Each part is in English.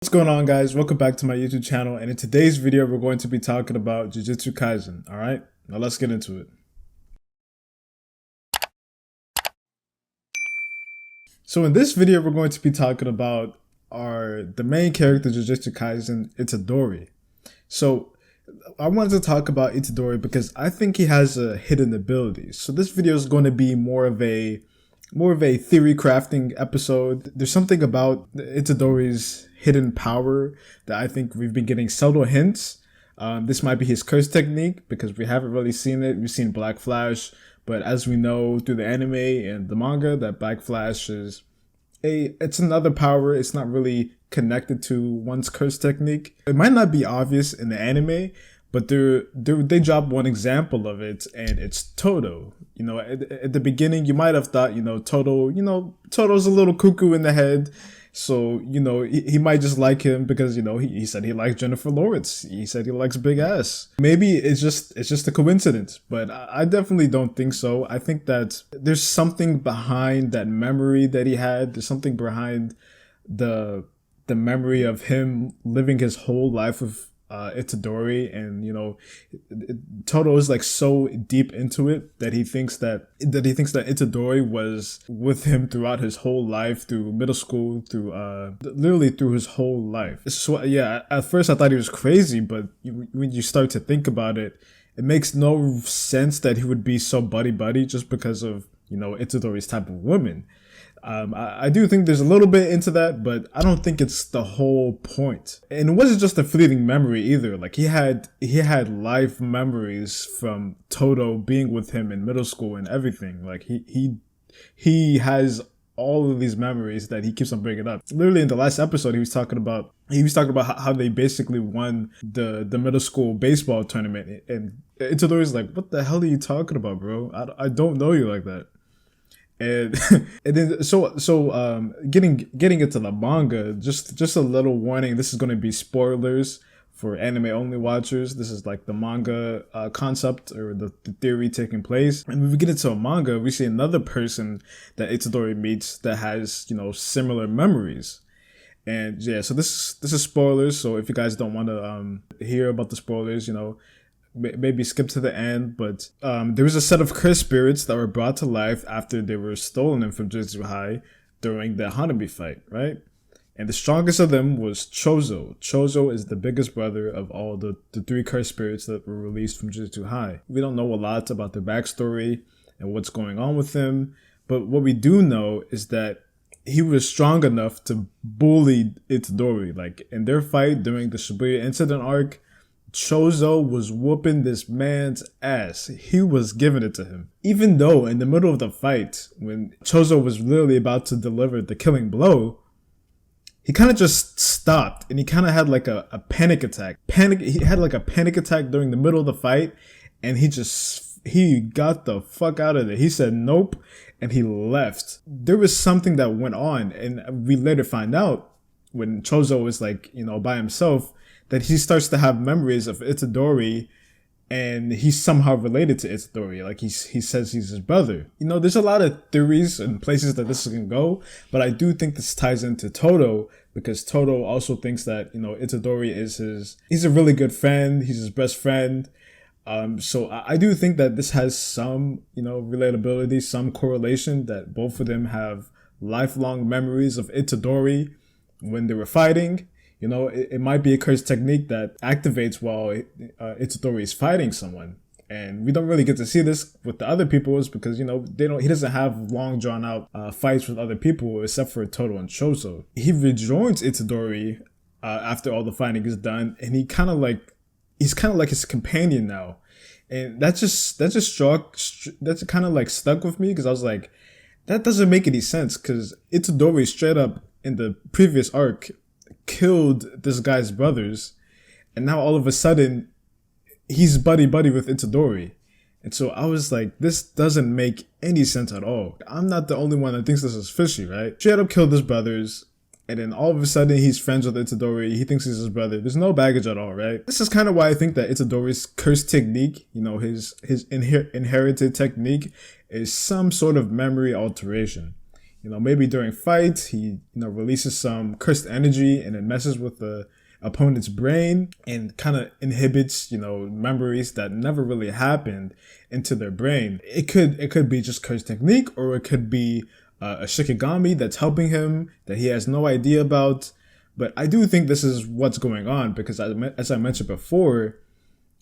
What's going on, guys? Welcome back to my YouTube channel, and in today's video we're going to be talking about Jujutsu Kaisen. Alright, now let's get into it. So in this video we're going to be talking about the main character Jujutsu Kaisen, Itadori. So I wanted to talk about Itadori because I think he has a hidden ability. So this video is going to be more of a theory crafting episode. There's something about Itadori's hidden power that I think we've been getting subtle hints. This might be his curse technique because we haven't really seen it. We've seen Black Flash, but as we know through the anime and the manga, that Black Flash is it's another power. It's not really connected to one's curse technique. It might not be obvious in the anime, but they drop one example of it, and it's Todo. You know, at the beginning, you might have thought, Todo's a little cuckoo in the head. So, he might just like him because, he said he likes Jennifer Lawrence. He said he likes big ass. Maybe it's just a coincidence, but I definitely don't think so. I think that there's something behind that memory that he had. There's something behind the memory of him living his whole life with Itadori, and Todo is like so deep into it that he thinks that Itadori was with him throughout his whole life, through middle school, through literally through his whole life. So yeah, at first I thought he was crazy, but when you start to think about it, it makes no sense that he would be so buddy just because of Itadori's type of woman. I do think there's a little bit into that, but I don't think it's the whole point. And it wasn't just a fleeting memory either. Like he had life memories from Todo being with him in middle school and everything. Like he has all of these memories that he keeps on bringing up. Literally in the last episode, he was talking about how they basically won the middle school baseball tournament, and Itadori's like, "What the hell are you talking about, bro? I don't know you like that." And and then getting into the manga, just a little warning. This is going to be spoilers for anime only watchers. This is like the manga concept or the theory taking place. And when we get into a manga, we see another person that Itadori meets that has similar memories. And yeah, so this is spoilers. So if you guys don't want to hear about the spoilers, maybe skip to the end. But there was a set of cursed spirits that were brought to life after they were stolen from Jujutsu High during the Hanabi fight, right? And the strongest of them was Chozo. Chozo is the biggest brother of all the three cursed spirits that were released from Jujutsu High. We don't know a lot about their backstory and what's going on with them, but what we do know is that he was strong enough to bully Itadori. Like in their fight during the Shibuya incident arc, Chozo was whooping this man's ass. He was giving it to him. Even though in the middle of the fight, when Chozo was literally about to deliver the killing blow, he kind of just stopped and he kind of had like a panic attack. He had like a panic attack during the middle of the fight, and he got the fuck out of there. He said nope, and he left. There was something that went on, and we later find out when Chozo was like, by himself, that he starts to have memories of Itadori, and he's somehow related to Itadori. Like he says he's his brother. There's a lot of theories and places that this can go, but I do think this ties into Todo, because Todo also thinks that, Itadori he's a really good friend. He's his best friend. So I do think that this has some, relatability, some correlation, that both of them have lifelong memories of Itadori when they were fighting. It might be a curse technique that activates while Itadori is fighting someone. And we don't really get to see this with the other peoples because, he doesn't have long drawn out fights with other people except for Todo and Chozo. He rejoins Itadori after all the fighting is done, and he's kind of like his companion now. And that's kind of like stuck with me, because I was like, that doesn't make any sense, because Itadori straight up in the previous arc killed this guy's brothers, and now all of a sudden he's buddy with Itadori. And so I was like, this doesn't make any sense at all. I'm not the only one that thinks this is fishy, right? Straight up killed his brothers, and then all of a sudden he's friends with Itadori. He thinks he's his brother. There's no baggage at all, right? This is kind of why I think that Itadori's curse technique, his inherited technique, is some sort of memory alteration. Maybe during fights, he, releases some cursed energy and it messes with the opponent's brain and kind of inhibits, memories that never really happened into their brain. It could be just cursed technique, or it could be a Shikigami that's helping him that he has no idea about. But I do think this is what's going on because, as I mentioned before,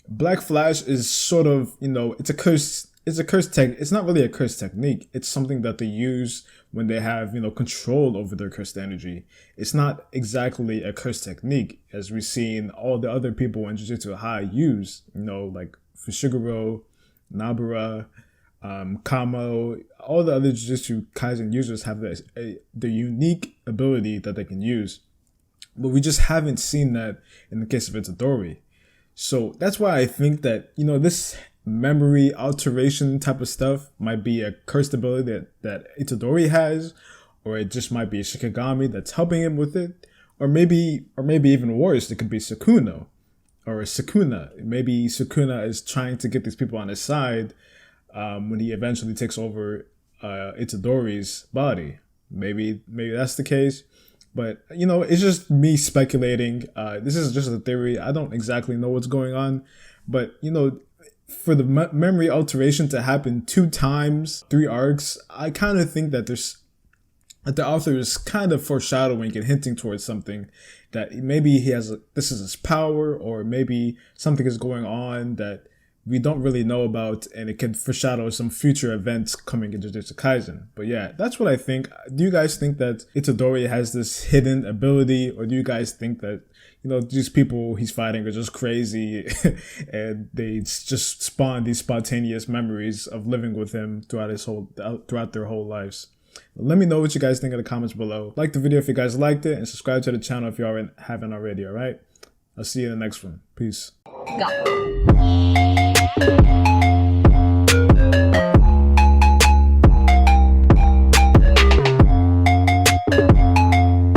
Black Flash is sort of, it's a curse. It's not really a cursed technique. It's something that they use when they have, control over their cursed energy. It's not exactly a cursed technique, as we've seen all the other people in Jujutsu High use, like Fushiguro, Nabara, Kamo, all the other Jujutsu Kaisen users have the unique ability that they can use. But we just haven't seen that in the case of Itadori. So that's why I think that, this memory alteration type of stuff might be a cursed ability that Itadori has, or it just might be a Shikigami that's helping him with it, or maybe even worse, it could be Sukuna or Sukuna. Maybe Sukuna is trying to get these people on his side when he eventually takes over Itadori's body. Maybe that's the case. But, it's just me speculating. This is just a theory. I don't exactly know what's going on. But, for the memory alteration to happen 2 times, 3 arcs, I kind of think that the author is kind of foreshadowing and hinting towards something, that maybe this is his power, or maybe something is going on that we don't really know about, and it could foreshadow some future events coming into Jujutsu Kaisen. But yeah, that's what I think. Do you guys think that Itadori has this hidden ability, or do you guys think that, these people he's fighting are just crazy and they just spawn these spontaneous memories of living with him throughout their whole lives? Let me know what you guys think in the comments below. Like the video if you guys liked it, and subscribe to the channel if you haven't already, alright? I'll see you in the next one. Peace. Go.